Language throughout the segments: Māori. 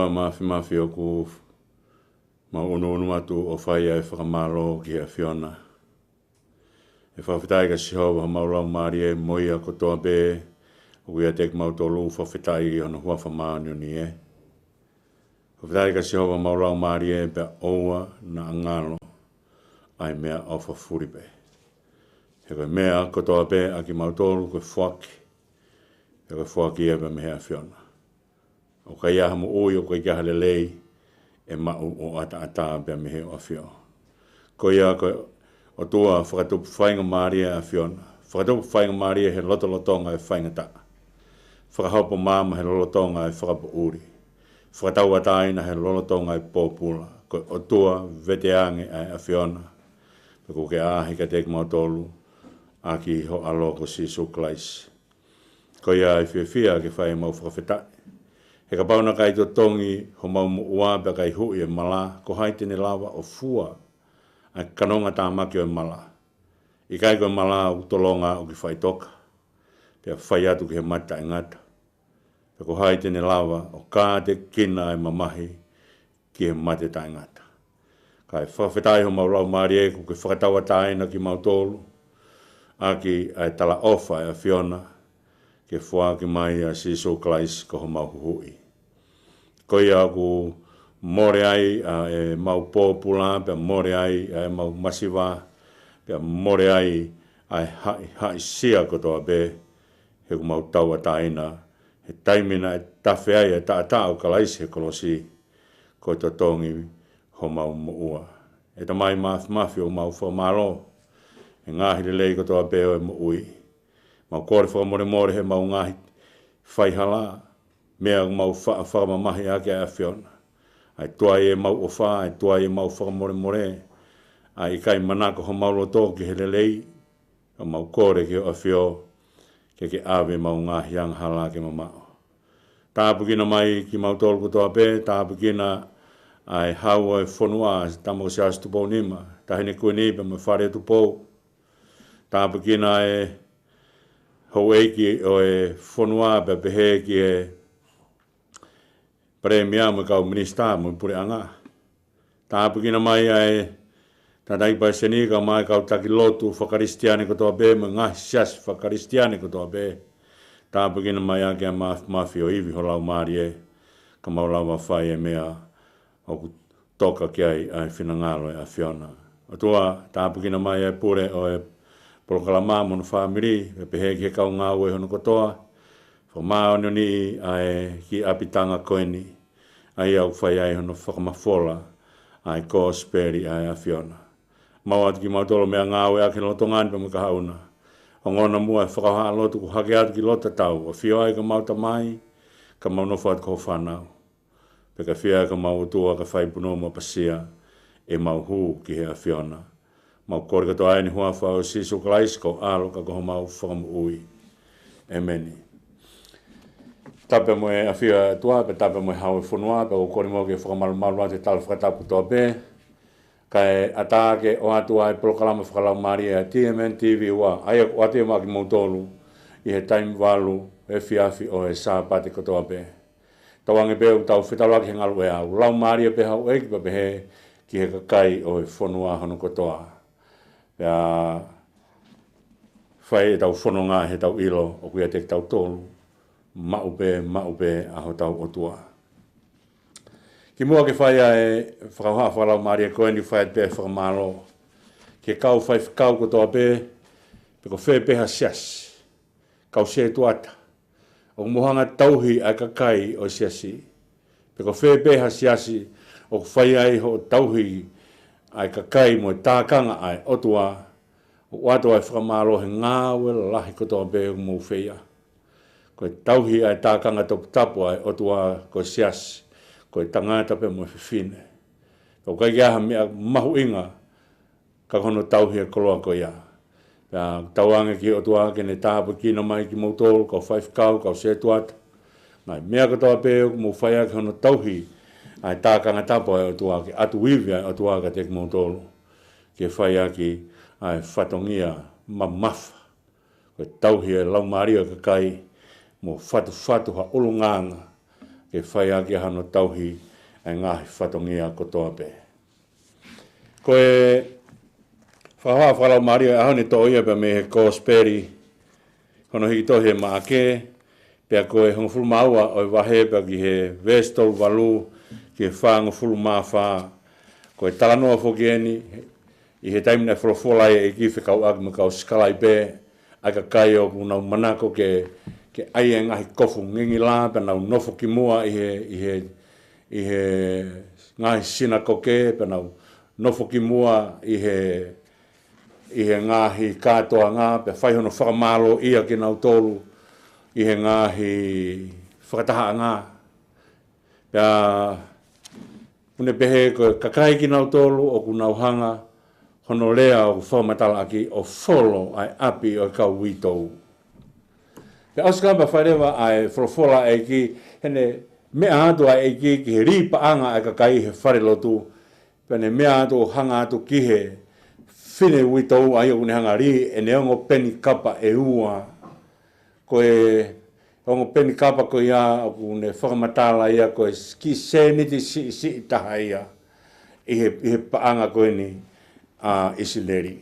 Atua mafi o ku maunu matu o whaia e whakamalo ki a Fiona. E whawhitai ka Sihova Maulaumalie e moia kotoa be o ia tek mautolu whawhitai i ona hua whamānio ni e. Whawhitai ka Sihova Maulaumalie e pe oua na angalo ai mea o whawhuripe. He koe mea kotoa be a ki mautolu koe whaki. He koe whaki e pe mehea Fiona. O kai aha mo oi o kai kaha lelei e mau o ata pe mehe o Fiona. Ko ia koe o tua whakatupu whainga Maria a Fiona. Whakatupu whainga Maria he lotolotonga e whainga ta. Whakahopo mama he lolotonga e whakapo uri. Whakatau ataina he lolotonga e pōpula. Koe o tua veteange a Fiona. Ko ke ahi ka tek mautolu a ki ho aloko si suklais. Ko ia e whiawhia ke whai mau whakawhetai. He ka pauna kai to tongi ho mau ua pe kai hui e mala, ko hai tene lawa o fua a kanonga tā maki o e mala. I kai koe mala o tolonga o ki whai toka, pe a whai atu ki he mata e ngata. Pe ko hai tene lawa o kā te kina e mamahi ki he mate tā e ngata. Kai whawhetai ho mau lau maari e ko ke whakatawa tāina ki mau tolu, a ki ai tala ofa e a Fiona, ke whua ki mai a siso klais ko ho mau hui. Ko ia ku more ai e mau pōpula, pe more ai e mau masiwa, pe more ai hai sia kotoa be, he ku mau taua taina, he taimina e tawhi ai e ta o kalaisi he kolosi, ko to tongi ho mau muua. E ta mai mafi o mau whamalo, he ngahi le lei kotoa be o e muui. Mau kore whakamore he mau ngahi whaihala, mea mau whakamamahi ake a Fiona. Ai tuai e mau ofa, ai tuai e mau whakamore, ai kai manako ho mau loto ki he lelei, o mau kore ki o a Fio, ke awe mau ngahi ang hala ke mamao. Tāpukina mai ki mau tolu kotoa pe, tāpukina ai hau e whanua, tamako si asu tupou nima, tahine kue nipe me whare tupou. Tāpukina e hou eiki o e whanua pe pehe ki e premia mo kau minista mo pure anga. Tāpukina mai ai tātai pai seni ka mai kau taki lotu whakaristiani kotoa be mo ngahi sias whakaristiani kotoa be. Tāpukina mai ake a mafi o iwi ho lau maari e ka mau lau whai e mea o toka ki ai whinangalo e a Fiona. O tua tāpukina mai e pure o e polokalama mo no whamiri, e pehe ki he kau ngā ue hono kotoa, whamao ni ai ki apitanga koeni, ai au whai ai hono whakamafola, ai ko speri ai a Fiona. Mau atu ki mautolo mea ngā ue ake loto ngāni pa mo ka hauna. O ngona mua e whakaha lotu ku hake atu ki lota tau, o Fio ai ka mauta mai, ka mau nofu atu ko whanau. Pe ka Fio ai ka mau utua ka whai puno mo pasia, e mau hu ki he a Fiona. Mau kore kato ai ni hua whao siso klais ko alo ka koho mau whakamu ui. Ameni. Tape mo e a Fio tua, pe tape mo e hau e whanua, pe o kore mo ke whakamalu ate tala whakatapu toa pe, ka e atake o atu ai polokalama Faka-Laumalie a TMN TV ua, ai o ate maki mautolu, i he taimi walu e fiafi o e sāpate kotoa pe. Tawange pe u tau whetalaki he ngalu e au, Laumalie pe hau eiki pa pe he ki he kakai o e whanua hano kotoa. Pea whai e tau whanonga he tau ilo o kuia te tau tolu, mau pe aho tau otua. Ki mua ke whai e whakauha Faka-Laumalie koe ni whai pe whakamalo. Ke kau whai whakau kotoa pe, pe ko whai peha sias, kau se tuata. O mohanga tauhi ai kakai o siasi. Pe ko whai peha siasi, o whai ai ho tauhi ai kakai mo tākanga ai otua, o wato ai whakamalo he ngāwe lahi kotoa pe mo whea. Ko tauhi ai tākanga tapu ai otua ko siasi, ko tangata pe mo whiwhine. Ko kai kia mea mahu inga, ka kono tauhi e koloa ko ia. Pea tauange ki otua ke ne tāpu kina mai ki mautolu, ko whaifkau, ko se tuata. Ngai mea kotoa pe mo whaia ki kono tauhi, ai tākanga tapo ai otua ki atu iwi ai otua ka te mautolu. Ke whaia ki ai whatongia mamafa. Ko tauhi e Laumalie ka kai mo whatu ha ulunganga. ke whai ake hano tauhi ai ngahi whatongia kotoa pe. Koe whahoa Faka-Laumalie e ahone to ia pe me he kōsperi hono hiki tohi ma ake pea koe hongo fulu maua o wahe pe ki he vestol walu ki he whango fulu maa wha koe talanoa foki eni i he taimina wholofola e ki whikau ake me kau skalai pe aka kai o kunau manako ke ai e ngahi kofu ngingi la pe nau nofo ki mua i he ngahi sina koke pe nau nofo ki mua i he ngahi katoa ngā pe whaihono whakamalo ia ki nau tolu i he ngahi whakataha ngā. Pea une pehe ko kakai ki nau tolu o ku nau hanga hono lea o whaumatala aki o wholo ai api o kau witou. Pea auskamba whairewa ai wholofola e ki hene mea atu ai ki he ripa anga ai kakai he wharelotu pea ne mea atu hanga atu ki he whine witou ai o kune hanga ri e ne ongo peni kapa e ua koe ongo peni kapa ko ia o kune whakamatala ia koe ki seniti si taha ia i he paanga koe ni isileri.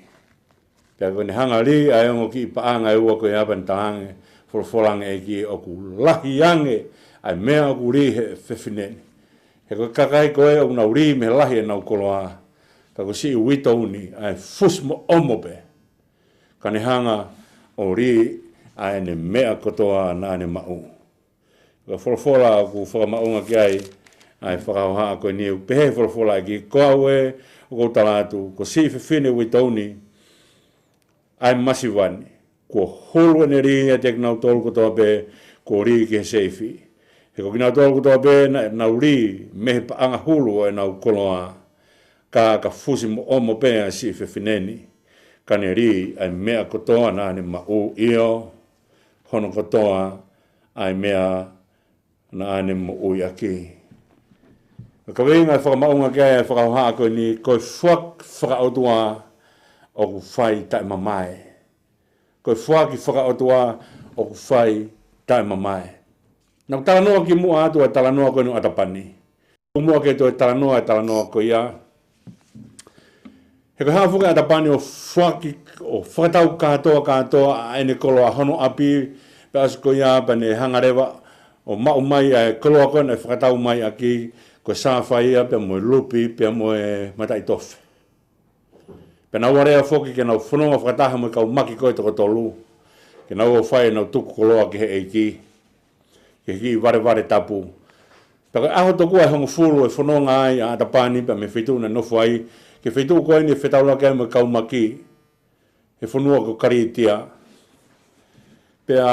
Pea koe ne hanga ri ai ongo ki paanga e ua koe apan taange wholofolange e ki o ku lahi ange ai mea o ku ri he whewhineni. He koe kakai koe o nau ri me lahi e nau koloa. Ka ko si witou ni ai fusmo omope. Ka ne hanga o ri ai ne mea kotoa na ne mau. Ka wholofola ku whakamaunga ki ai whakauha koe ni pehe wholofola ki koawe o kou talatu. Ko si whiwhine witou ni ai masiwani. Ko hulu ane ri a tek nau tolu kotoa pe ko ri ki he seifi. He ko ki nau tolu kotoa pe nau ri mehe paanga hulu e nau koloa. Ka fusi mo omo pea si whiwhineni. Ka ne ri ai mea kotoa na ne mau io. Hono kotoa ai mea na ne mau aki. Ka weinga whakamaunga kia e whakauhaa koe ni koe whakautua o ku whai tai mamae. Koe whakautua o ku whai tai mamae. Nau talanoa ki mua atu e talanoa koe no atapani. Mua ke to e talanoa koe ia. He ka hawhuka atapani o whakatau katoa a ene koloa hono api pe asko ia pa ne hangarewa o mau mai a koloa koe ne whakatau mai aki koe sāwhai ia pe moe lupi pe moe matai tofe. Pe nau area whoki ke nau whanonga whakataha moe kau maki koe toko tolu. Ke nau o whai nau tuku koloa ki he eiki. Ke ki ware tapu. Pe koe aho toku ai hongo fulu e whanonga ai a atapani pe me whitu na nofu ai. Ke whitu koe ni whetaula kei mo kau maki, he whanua ko karitia. Pea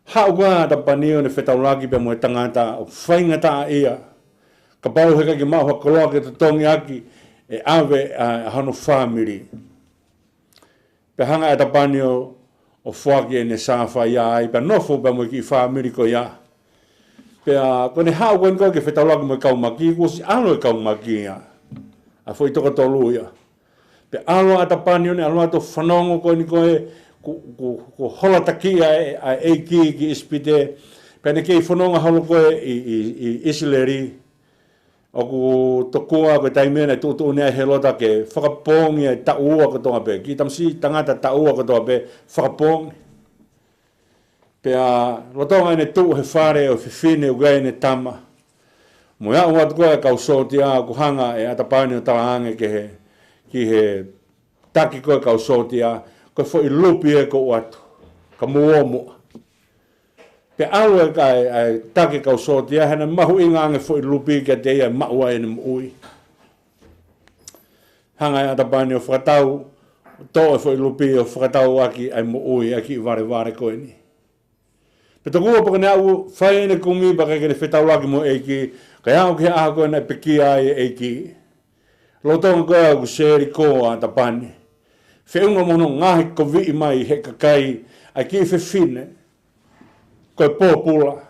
hao koa atapani o ne whetaula ki pe mo e tangata o whaingata ia. Ka pau heka ki maua koloa ke te tongi aki e awe a hano whamiri. Pe hanga atapani o whaki e ne sāwha ia ai, pe nofo pe mo ki whamiri ko ia. Pea kone hao koe koe ke whetaula ki mo kau maki, kusi alo e kau maki ia. A foi toka tolu ia. Pe alo atapani one alo ato whanongo koe ni koe ko hola takia a eiki ki ispite. Pe ne kei whanonga holo koe i isileri. O ku tokua koe taimena tutu unea he lota ke whakapongi e taua ko tonga pe. Ki tamsi tangata taua ko tonga pe whakapongi. Pe a lotonga ene tu he whare o whiwhine ugai ne tama. Moia o atu koe kau sotia ku hanga e atapani o talaange ki he taki koe kau sotia koe fo i lupi e ko atu ka muomo pe alu e kai taki kau sotia hena mahu ingange fo i lupi ke te ia maua e ni mui hanga e atapani o whakatau to e fo i lupi o whakatau aki ai mui aki vare koe ni pe tokua pakane au whai ene kumi baka kene whetau laki mo eiki kaya au ke aha koe na peki ai eiki. Lotonga koe au ku seri koa a tapani. Whiunga mono ngahi ko vii mai he kakai ai ki whiwhine. Koe pōpula.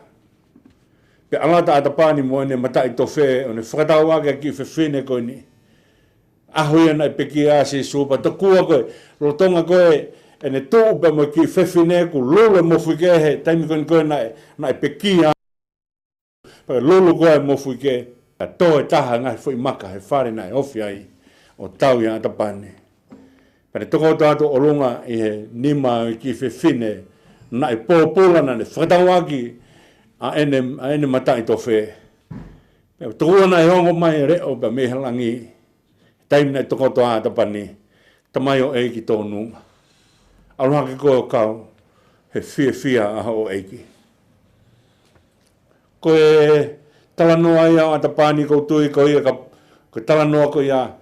Pe alata a tapani mo ene matai tofe o ne whakatau ake ki whiwhine koe ni. Ahoia na peki ai se supa. Tokua koe. Lotonga koe ene tūpe mo ki whiwhine ku lule mo whikehe taimi koe na peki ai. Pa lulu koe mo fui ke. A toe taha ngai fui maka he whare nai ofi ai. O tau ia atapane. Pa ne toko tātou o lunga i he nima ki whiwhine. Na i pōpūlana ne whakatawaki. A ene matai to whe. Toko na i hongo mai reo pa mehalangi. Taimina i toko toa atapane. Tamai o eiki tōnu. Aroha ke koe o kau. He whia aha o eiki. Koe talanoa ia o atapani koutui ko ia koe talanoa ko ia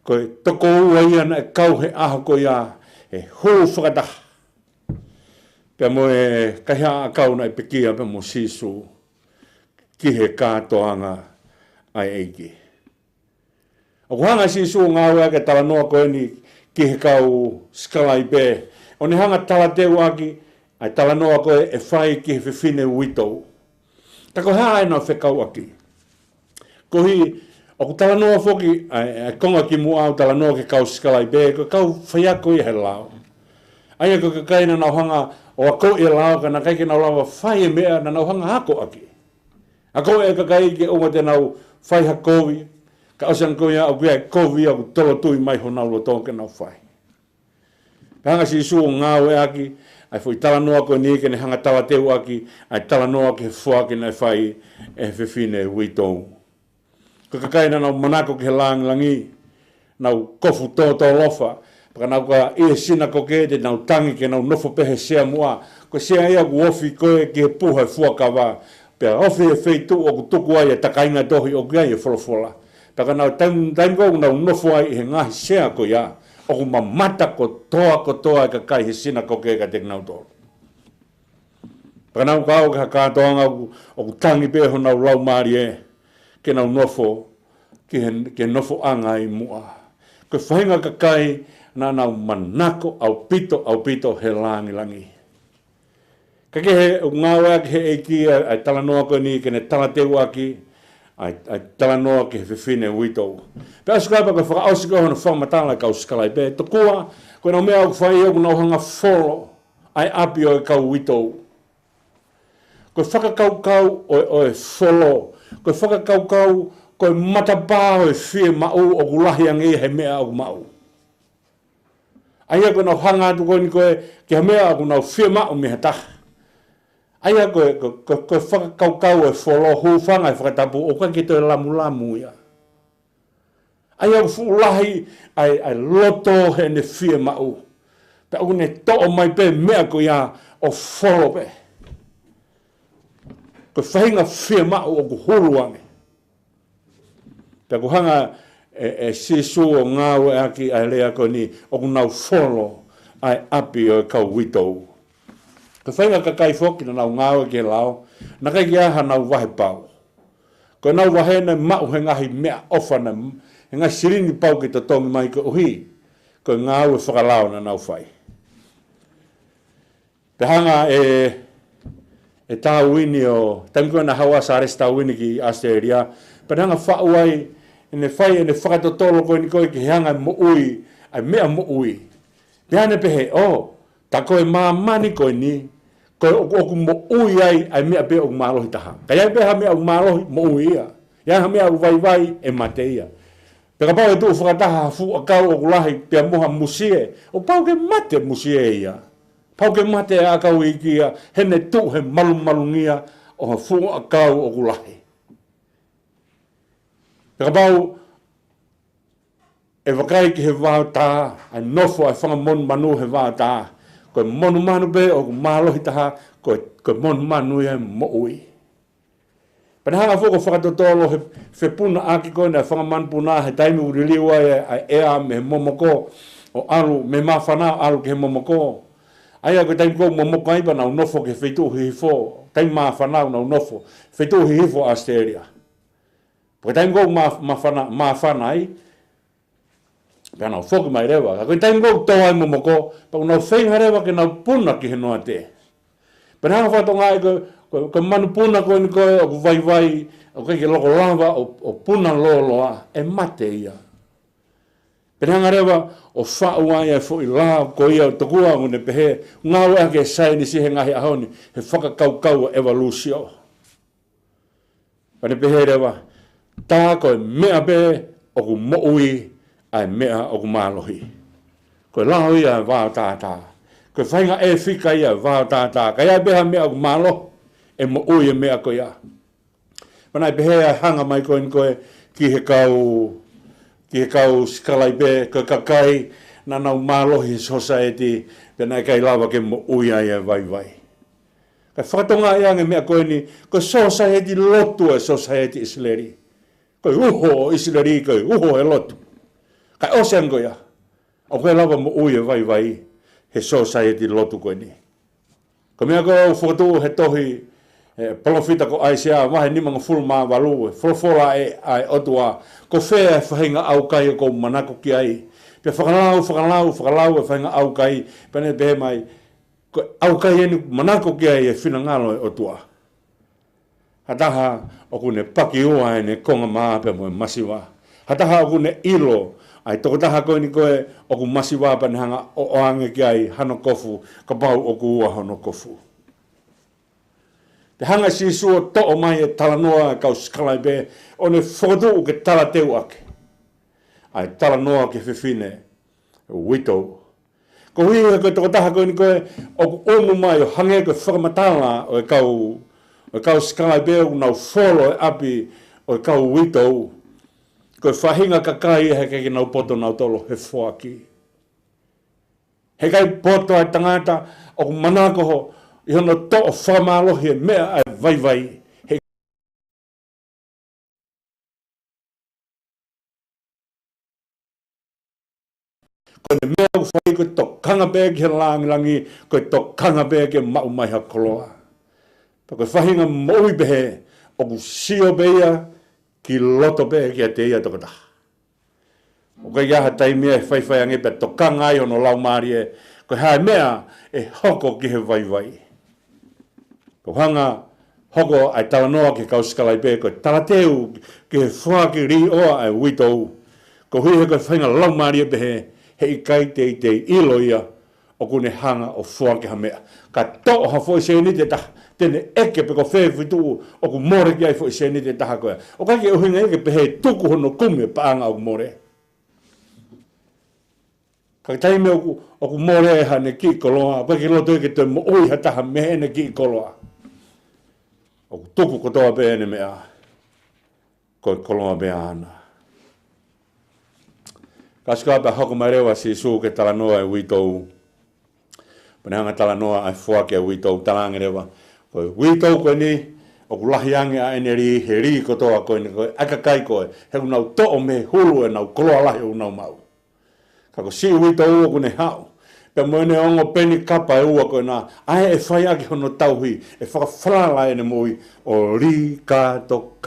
koe toko ua ia na e kau he aha ko ia he huu whakataha. Pea mo e kahia a kau na i pekia pe mo sisu ki he kātoanga ai eiki. O kuhanga sisu ngā ua ke talanoa ko ni ki he kau skalai pe. O ne hanga talateu aki ai talanoa ko e whai ki he whiwhine uitou. Tako haa e nā whekau aki. Ko hi, o ku talanoa whoki, ai konga ki mua au talanoa ke kau skalai be, ko kau whaiako i he lao. Aia ko ka kaina nau hanga o a ko i lao, ka na kai ke nau lawa whai e mea na nau hanga hako aki. A ko e ka kai ke onga te nau whai hakovi, ka osan ko ia au kia e kovi au tolo tui mai ho nau lo tōke nau whai. Hanga si suo ngāwe aki, ai foi talanoa ko ni ke ne hanga tawa teu aki, ai talanoa ke fuaki na whai e whiwhine uitou. Ko kakaina nau manako ke langi, nau kofu tō lofa, paka nau ka ia sina ko ke te nau tangi ke nau nofo pehe sea mua, ko sea ia ku ofi koe ke puha fuaka wā, pia ofi e feitu o ku tuku ai e takainga tohi o kia i e wholofola. Paka nau taimko nau nofo ai he ngahi sea ko ia, o ku mamata ko toa e ka kai he sina ko ke ka te nau tōru. Paka nau ka au ka kātoanga o ku tangi peho nau lau maari e, ke nau nofo, ke nofo anga i mua. Ko whainga ka kai na nau manako au pito he langi. Ka ke he ngāwea ke he eiki ai talanoa ko ni ke ne talateu aki, ai talanoa ke he whiwhine uitou. Pe asukaipa ko whakaosiko hona whamatala kau skalai pe, to kua, ko nau mea au whai au nau hanga wholo, ai api o e kau uitou. Ko whakakau o e wholo, ko whakakau ko matapā o e whie mau o kulahi angi he mea o mau. Aia ko nau hanga atu ko ni koe ki ha mea o nau whie mau me hataha. Aia ko whakakau e wholo hūwhanga e whakatapu o kai ki toi lamu ia. Aia ko whulahi ai loto he ne whie mau. Pe o ne to'o mai pe mea ko ia o wholo pe. Ko whainga whie mau o ku huruange. Pe ko hanga e sisu o ngāwe aki ai lea ko ni o ku nau wholo ai api o kau witou. Ko whainga ka kai whoki na nau ngāwe ke lao, na kai ki aha nau wahe pau. Ko nau wahe na mau he ngahi mea ofa na, he ngahi sirini pau ki to tongi mai ko uhi, ko ngāwe whakalao na nau whai. Pe hanga e tāwini o, taimiko na hawa sa ares tāwini ki Australia, pe hanga whauai, ene whai ene whakatotolo koe ni koe ki hanga mo ui, ai mea mo ui. Pe hane pehe, ta koe mamani koe ni, koe oku mo ui ai mea pe oku mālohi taha. Ka iai peha mea oku mālohi mo ui ia. Iai ha mea oku vai e mate ia. Peka pau e tuu whakataha fu a kau oku lahi pia moha musie, o pau ke mate musie ia. Pau ke mate a kau i kia, hene tu he malungia o fu a kau oku lahi. Peka pau e wakai ki he wāo tā, ai nofo ai whangamonu manu he wāo tā. Koe monu manu pe o ku mālohi taha, koe monu manu e mo ui. Pane hanga whoko whakatotolo he whepuna aki koe na whangamanu puna he taimi uriliwa ai ea me he momoko, o alu me mawhanau alu ke he momoko. Aia koe taimi kou momoko aipa nau nofo ke wheitu hihifo, taimi mawhanau nau nofo, wheitu hihifo Australia. Koe taimi kou mawhanai, pea nau whoki mai rewa. Koe taimi kou toa i momoko, pau nau whainga rewa ke nau puna ki he noa te. Pea hanga whatonga ai koe manu puna koe ni koe, o ku vai, o koe ke loko lava, o puna loloa, e mate ia. Pea hanga rewa, o whaua ia fo i la, ko ia o tokua ngune pehe, ngāwe ake e sai ni si he ngahi ahoni, he whakakau evalusio. Pea hanga rewa, o whaua ia fo i la, ko ia o tokua ngune pehe, ngāwe ake e sai ni si he ngahi ahoni, he whakakau evalusio. Pea hanga rewa, o whaua ia fo i la, ko ia o tokua ngune pehe, ngāwe ake e sai ni si he ngahi ahoni, he whakakau evalusio. Pea hanga rewa, o whaua ia fo i la, ko ia o tokua ngune pehe, ngāwe ake e sai ni si he ngahi ahoni, he whakakau evalusio. Pane pehe rewa, tā koe mea be o ku moui ai mea o ku mālohi. Koe lao ia wāo tātā. Koe whainga e whika ia wāo tātā. Ka ia beha mea o ku mālo, e moui e mea koe ia. Mana pehe ai hanga mai koe ni koe ki he kau skalai be, koe kakai, na nau mālohi society, pena kai lawa ke moui ai e vai. Ka whakatonga ia nge mea koe ni, koe society lotu e society Isleri. Koe uho Isleri, koe uho e lotu. Kai osean koe ia. O koe lawa mo ui e vai, he society lotu koe ni. Ko mea koe whakatu he tohi, polofita ko aisea, wahe ni mga full maa walu, wholofola e ai otua, ko whea e whahinga au kai ko manako ki ai. Pia whakalau e whahinga au kai, pene pehe mai, ko au kai enu manako ki ai e whina ngalo e otua. Hataha o kune paki ua e ne konga maa pe mo e masiwa. Hataha o kune ilo, ai tokotaha koe ni koe o ku masiwa pa ni hanga o oange ki ai hano kofu, ka pau o ku ua hano kofu. Te hanga si sua to o mai e talanoa e kau skalai be, o ne whakatu ke tala teu ake. Ai talanoa ke whiwhine, wito. Ko hui e koe tokotaha koe ni koe, o ku omu mai o hange koe whakamatala o e kau skalai be o nau wholo e api o e kau wito. Koe whahinga kakai he kei nau poto nau tolo he whoaki. He kai poto ai tangata o ku manakoho i hono to o whamalohi e mea ai vai. Koe ne mea u whai koe to kanga bea ki he langi, koe to kanga bea ki mau mai ha koloa. Pa koe whahinga moui behe o ku sio bea ki loto bea ki a te ia tokataha. O kai iaha taimia e whaiwhai ange pe tokanga ai hono laumari e, koe hae mea e hoko ki he vai. Ko hanga hoko ai talanoa ki kauskalai pe, koe talateu ki he whaki ri oa ai witou. Ko hui he koe whainga laumari e pehe, he i kai te ilo ia o kune hanga o whaki ha mea. Ka to ha fwoi se ni te taha, tene eke pe ko whewhitu o ku more ki ai fwoi se ni te taha koe. O kai ke uhinga eke pehe tuku hono kume paanga o ku more. Ka taime o ku more e hane ki koloa, kai ke loto eke te mo ui hataha mehe ne ki koloa. O ku tuku kotoa pe ene mea, koe koloa pe ana. Ka skapa hoko mai rewa si su ke talanoa e witou. Panehanga talanoa ai whuake e witou talange rewa. Koe witou koe ni, o ku lahiange a ene ri, he ri kotoa koe ni koe, aka kai koe, he unau to'o me hulu e nau koloa lahi unau mau. Kako si witou o kune hau. Pe moene ongo peni kapa e ua koe nā, ai e whai aki hono tauhi, e whakawhalala ene mui, o ri kato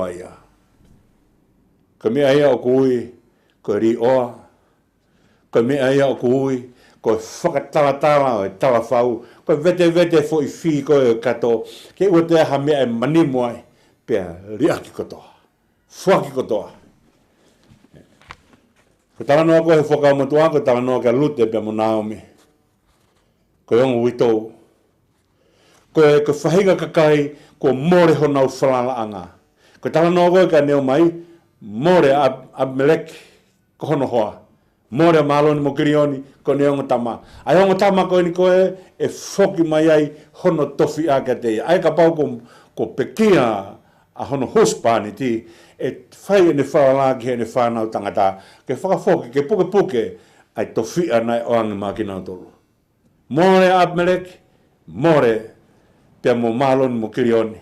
aia. Ka mea ia o kui, koe ri oa. Koe mea ia o kui, koe whakatalatala o e talawhau, koe vete fo i whi koe o kato, ke ua te aha mea e manimu ai, pea ri aki kotoa, whaki kotoa. Ko talanoa koe he whakau matua, ko talanoa ka lute pia mo Naomi. Koe ongo witou. Koe whahinga kakai, ko more honau whalala anga. Ko talanoa koe ka neo mai, more Abimeleki, ko hono hoa. More maloni mo kirioni, ko ne ongo tama. Ai ongo tama koe ni koe, e whoki mai ai hono tofi aka te. Ai ka pau ko pekia a hono huspani ti, e whai ene whaala ki ene whanau tangata, ke whakafoki, ke puke, ai tofi anai o angi maki nau tolu. More Abimeleki, more pia mo maloni mo kirioni.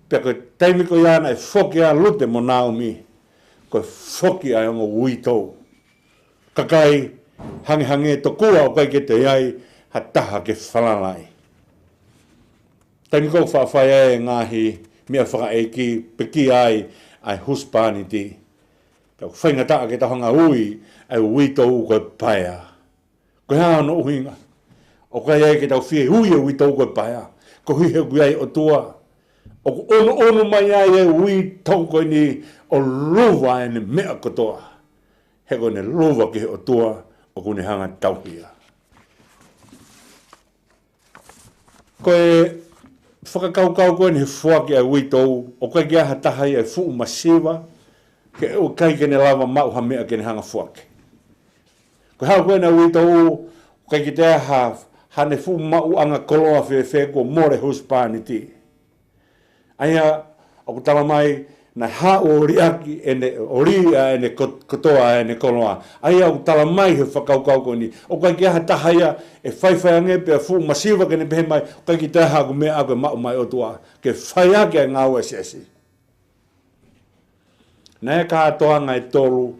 Pia koe taimi ko iana e whoki a lute mo Naomi, koe whoki ai ongo witou. Kakai hange to kua o kai ke te iai, ha taha ke whalalai. Taimi ko whawhai e ngahi, mea whaka eiki, peki ai huspani ti. Pia whainga taa ke tahanga ui, ai witou koe paia. Koe haa no uhinga. O kai ai ke tau whie ui e witou koe paia. Ko hui he kui ai o tua. O ku onu mai ai e witou koe ni o luwa ene mea kotoa. He koe ne luwa ki he o tua o kune hanga tauhia. Koe whakakaukau koe ni he fuaki ai uitou, o kai kia hatahai ai fuu masiva, ke o kai kene lava mau ha mea kene hanga fuaki. Ko hau koe na uitou, kai ki te hane fuu mau anga koloa whewhe ko more huspaniti. Aia, o tala mai, na ha o riaki o ria ene kotoa ene koloa. Aia o tala mai he whakaukau ko ni. O kai ki aha tahaia e whaiwhai ange pe a fu masiva kene pehe mai. O kai ki te aha ko mea ako e mau mai o tua. Ke whai ake a ngau esi esi. Nea kātoanga e tolu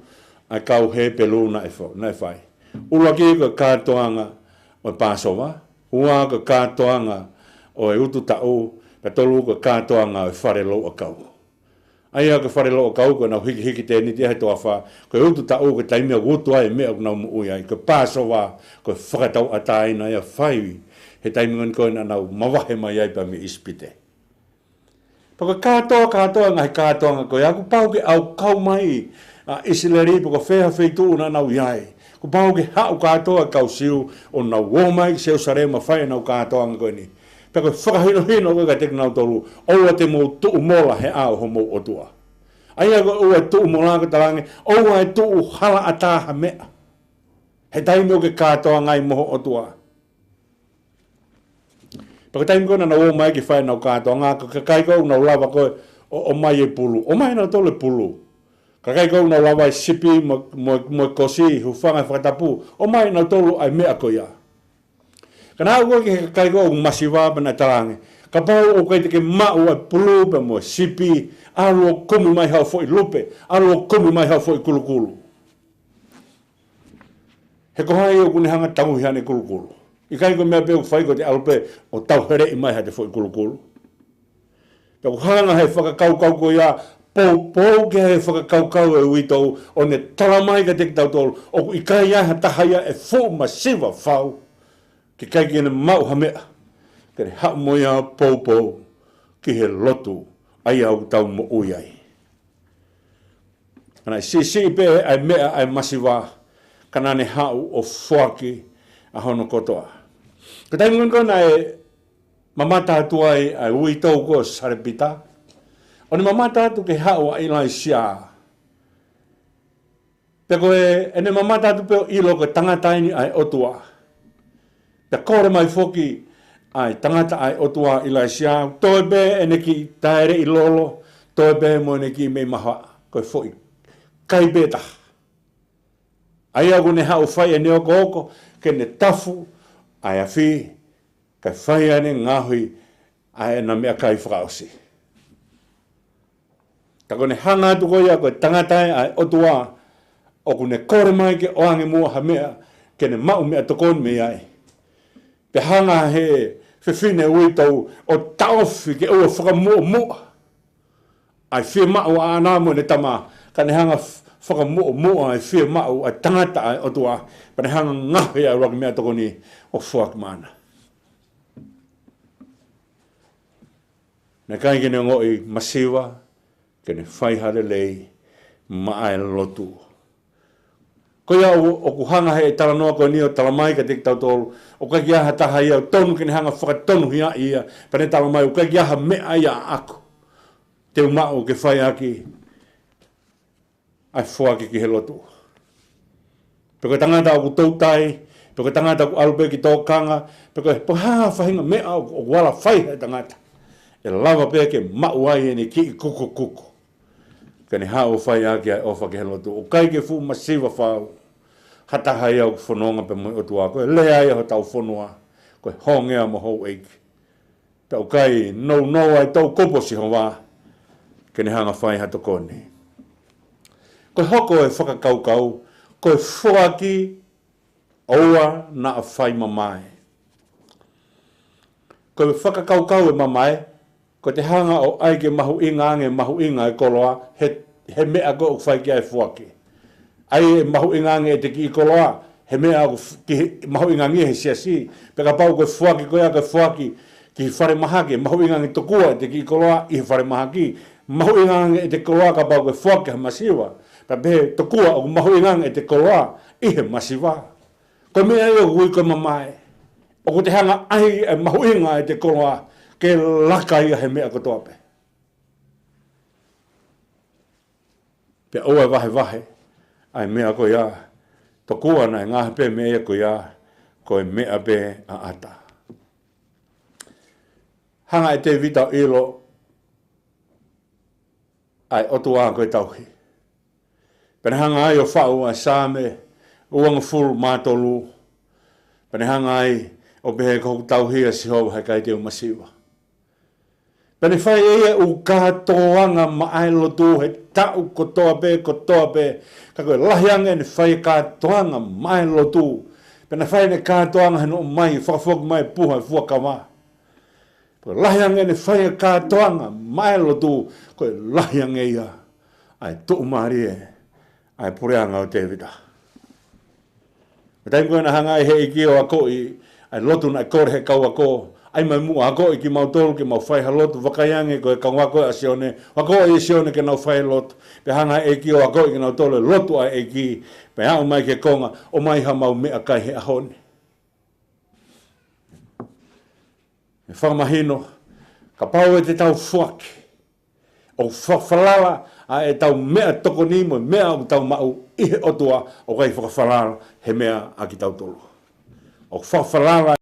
ai kau he pelu na e whai. Ula ki ko kātoanga o e Pasova. Ua ko kātoanga o e utu tau. Pe tolu ko kātoanga o e wharelo a kau. Aia ka wharelo o kau ko na hiki te ni te hai toa wha. Ko e utu tau ko taimea gutu ai mea ko na ui ai. Ko Pasova ko e whakatau ataina ia whai. He taimingan ko na nau mawahe mai ai pa me ispite. Pako kātoa ngai kātoa ko ia ko pau ke au kau mai. Isileri pako wheha wheitu na nau iai. Ko pau ke hau kātoa kau siu o nau womai seo sarema whai nau kātoa ko ni. Pako whakahino ko ka te nau tolu. Oua te mo tuu mola he au homo o tua. Aia ko oua tuu mola ko talange. Oua e tuu hala ataha mea. He taimeo ke kātoa ngai moho o tua. Pako taimeo na nau o mai ki whai nau kātoa. Ngā ka kai kou nau lava koe o mai e pulu. O mai nau tole pulu. Ka kai kou nau lava e sipi mo kosi hu whangai whakatapu. O mai nau tolu ai mea ko ia. Kana au ke kai ko masiva bana tarange. Ka pau o kai te ke mau ai pulu pe mo sipi. Alo komi mai hau foi lupe. Alo komi mai hau foi kulukulu. He ko hai o kune hanga tangu hiane kulukulu. I kai ko mea peo whai ko te alpe o tau here i mai ha te foi kulukulu. Peo hanga he whakakaukau ko ia. Pou ke he whakakaukau e uitou. O ne talamai ka te tau tolu. O i kai ia tahaya e fu masiva whau. Ke kai ki ene mau ha mea. Ke re hau moia pou ki he lotu ai au tau mo ui ai. Kana si pe ai mea ai masiva kana ne hau o whuaki a hono kotoa. Ka taimungan ko na e mamata atu ai ui tau ko sarepita. O ni mamata atu ke hau a ilai sia. Peko ene mamata atu peo ilo ko tangataini ai otua. Te kore mai foki ai tangata ai otua ila sia toe be ene ki taere i lolo toe be mo ene ki me maha koe foki kai beta ai agu ne hau whai ene oko ke ne tafu ai a whi kai whai ane ngahui ai na mea kai whakausi tako ne hanga atu koia koe tangata ai otua o ku ne kore mai ke oange mua ha mea ke ne mau mea tokoni me ai pe hanga he whiwhine ui tau o taofi ke ua whakamua. Ai whia mau a anamo ne tama ka ne hanga whakamua ai whia mau ai tangata ai otua pa ne hanga ngahi ai roki mea tokoni o whuak mana. Ne kai kene ngoi masiva ke ne whaihare lei maa e lotu. Ko ia o kuhanga he talanoa ko ni o talamai ka te tau tolu. O ka kia ha taha ia o tonu kene hanga whakatonu hia ia. Pane talamai o ka kia ha mea ia ako. Te umao ke whai aki. Ai whuaki ki he lotu. Peko tangata o ku tautai. Peko tangata o ku alupe ki tōkanga. Peko haa whahinga mea o wala whai he tangata. E lava pia ke mau ai ene ki kuku kuku. Kene haa o whai aki ai ofa ki he lotu. O kai ke fu masiva whau. Hata hai au whanonga pe mo o tua koe. Lea ia ho tau whanua. Koe hongea mo hou eiki. Tau kai no ai tau koposi ho wā. Kene hanga whai hato kone. Koe hoko e whakakaukau. Koe whuaki oua na a whai mamae. Koe whakakaukau e mamae. Koe te hanga o aike mahu inga e koloa. He mea ko o whai ki ai whuaki. Ai mahu ingange e te ki ikoloa, he mea ki mahu ingange he siasi, peka pau koe whuaki koea koe whuaki ki whare mahaki, mahu ingange tokua e te ki ikoloa i he whare mahaki, mahu ingange e te koloa ka pau koe whuaki he masiwa, pa pehe tokua o mahu ingange e te koloa i he masiwa. Koe mea e o kui koe mamae, o ko te hanga ahi e mahu inga e te koloa, ke laka ia he mea kotoa pe. Pe oa vahe, ai mea ko ia, tokua na ngā pe mea ko ia, ko e mea pe a ata. Hanga e te vita ilo, ai otua ko e tauhi. Pene hanga ai o whau a sāme, uanga fulu mātolu, pene hanga ai o behe kou tauhi a sihowa hai kai te umasiwa. Pene whai e u kātoanga maai lotu he tau kotoa pe, ka koe lahianga ne whai kātoanga maai lotu. Pene whai ne kātoanga he no mai, whakafok mai puha, fuakawa. Koe lahianga ne whai kātoanga maai lotu, koe lahianga ia, ai tuu maari e, ai pureanga o te vita. Taim koe na hanga i he iki o a koi, ai lotu na kore he kau a ko, ai mai mua a koi ki mau tolu ki mau whai ha lotu, wakaiange koe kaunga koe a sione, wako i sione ke nau whai lotu, pe hanga e ki o a koi ki nau tolu, lotu a e ki, pe hao mai ke konga, o mai ha mau mea kai he ahone. Me whakamahino, ka pau e te tau fuaki, o whakawhalala, a e tau mea tokoni mo, mea o tau mau ihe otua, o kai whakawhalala, he mea a ki tau tolu. O whakawhalala,